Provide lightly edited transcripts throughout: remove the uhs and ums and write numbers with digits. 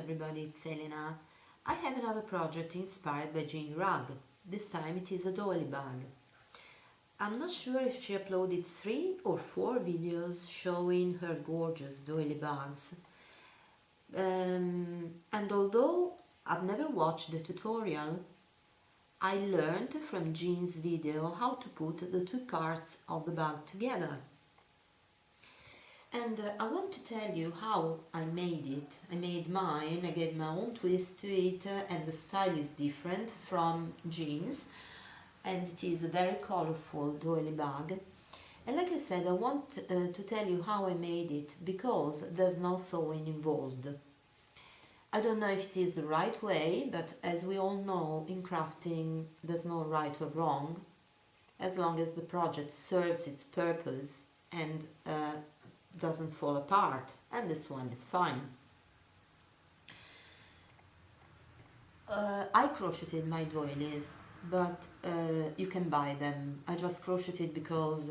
everybody, it's Selena. I have another project inspired by Jean Wragg. This time it is a doily bag. I'm not sure if she uploaded 3 or 4 videos showing her gorgeous doily bags. And although I've never watched the tutorial, I learned from Jean's video how to put the 2 parts of the bag together. And I want to tell you how I made it. I made mine, I gave my own twist to it, and the style is different from Jean's, and it is a very colorful doily bag. And like I said, I want to tell you how I made it, because there's no sewing involved. I don't know if it is the right way, but as we all know, in crafting there's no right or wrong, as long as the project serves its purpose and doesn't fall apart, and this one is fine. I crocheted my doilies, but you can buy them. I just crocheted because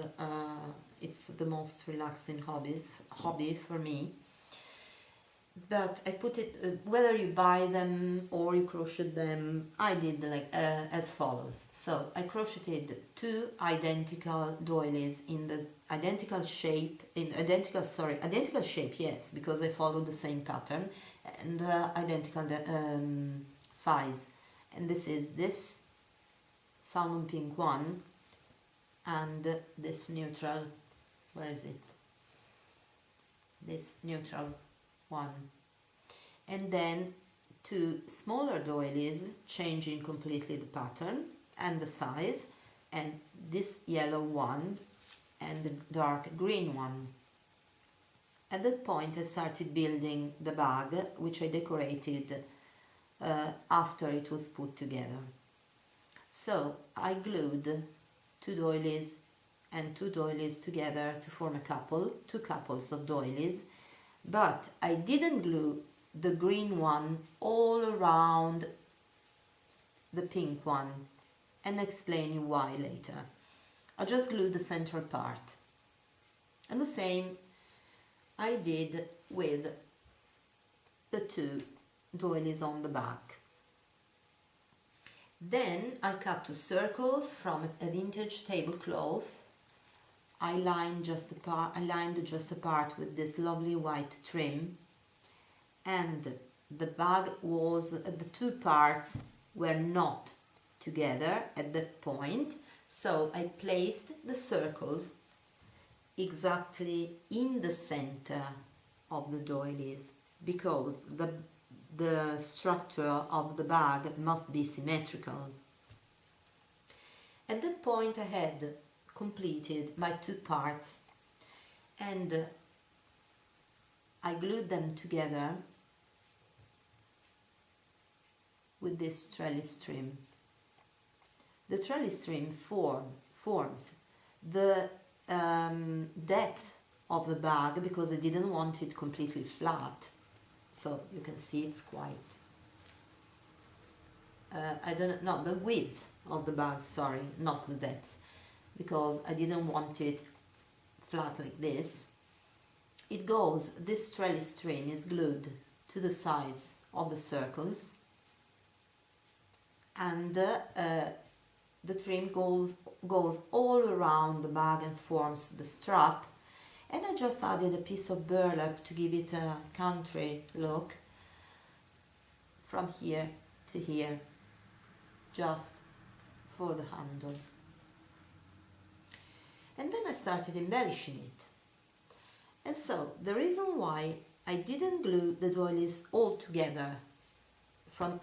it's the most relaxing hobby for me. But I put it, whether you buy them or you crochet them, I did like as follows. So I crocheted 2 identical doilies in the identical shape, identical shape, yes, because I followed the same pattern, and identical size. And this is this salmon pink one and this neutral, where is it? This neutral one. And then 2 smaller doilies, changing completely the pattern and the size, and this yellow one and the dark green one. At that point I started building the bag, which I decorated after it was put together. So I glued 2 doilies and 2 doilies together to form a couple, 2 couples of doilies, but I didn't glue the green one all around the pink one, and explain you why later. I just glued the central part, and the same I did with the 2 doilies on the back. Then I cut 2 circles from a vintage tablecloth. I lined just a part with this lovely white trim, and the bag was, the 2 parts were not together at that point, so I placed the circles exactly in the center of the doilies, because the structure of the bag must be symmetrical. At that point I had completed my 2 parts, and I glued them together with this trellis trim. The trellis trim forms the depth of the bag, because I didn't want it completely flat, so you can see it's quite the width of the bag, sorry, not the depth, because I didn't want it flat like this. It goes, this trellis trim is glued to the sides of the circles, and the trim goes all around the bag and forms the strap. And I just added a piece of burlap to give it a country look from here to here, just for the handle. And then I started embellishing it. And so the reason why I didn't glue the doilies all together from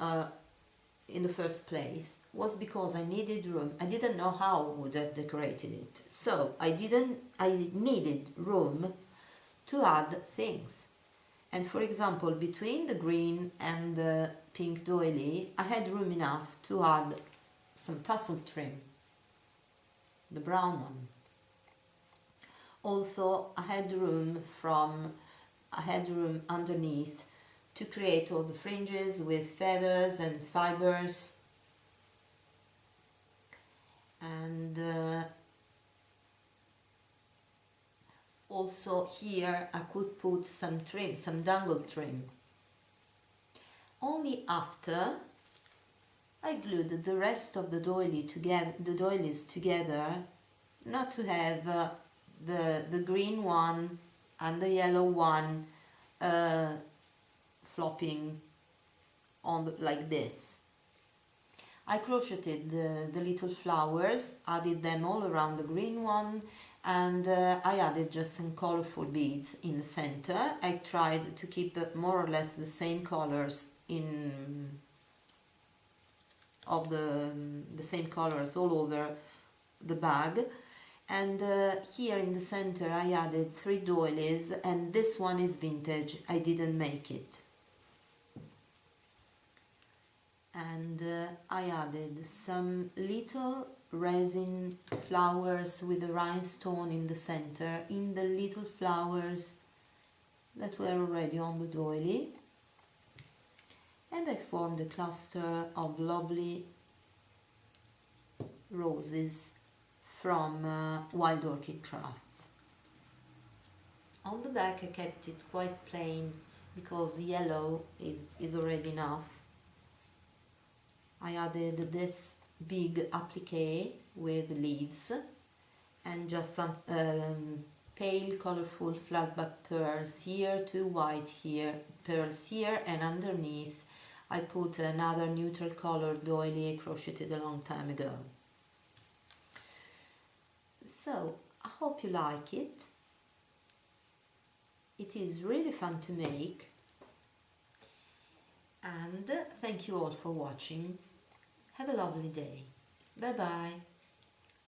in the first place was because I needed room. I didn't know how I would have decorated it, so I needed room to add things. And for example, between the green and the pink doily, I had room enough to add some tassel trim, the brown one. Also, I had room underneath to create all the fringes with feathers and fibers, and also here I could put some trim, some dangle trim. Only after I glued the rest of the doilies together, not to have the green one and the yellow one flopping on like this. I crocheted the little flowers, added them all around the green one, and I added just some colorful beads in the center. I tried to keep more or less the same colors the same colors all over the bag. And here in the center I added 3 doilies, and this one is vintage, I didn't make it. And I added some little resin flowers with a rhinestone in the center, in the little flowers that were already on the doily. And I formed a cluster of lovely roses from Wild Orchid Crafts. On the back I kept it quite plain because the yellow is already enough. I added this big applique with leaves and just some pale colorful flatback pearls here, 2 white pearls here, and underneath I put another neutral color doily I crocheted a long time ago. So I hope you like it. It is really fun to make, and thank you all for watching. Have a lovely day. Bye bye.